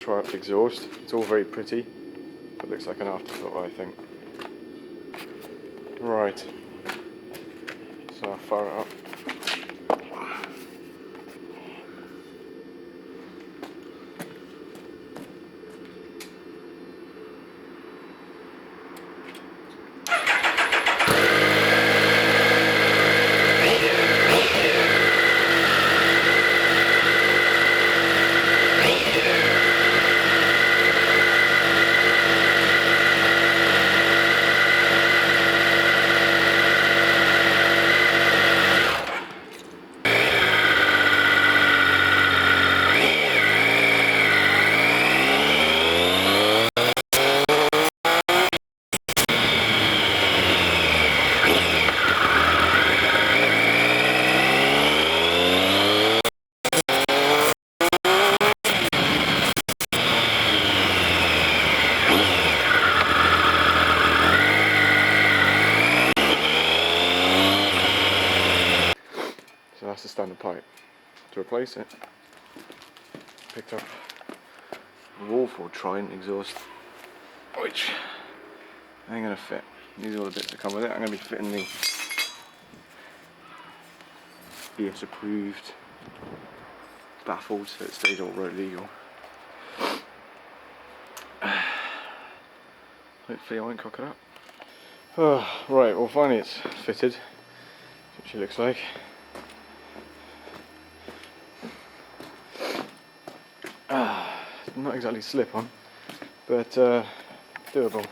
Try out the exhaust. It's all very pretty. It looks like an afterthought, I think. Right. So I'll fire it up. So that's the standard pipe. To replace it, picked up a Woolford Trident exhaust, which ain't gonna fit. These are all the bits that come with it. I'm gonna be fitting the BS approved baffles so it stays all road legal. Hopefully I won't cock it up. Right, well finally it's fitted, which it looks like. Not exactly slip on, but doable.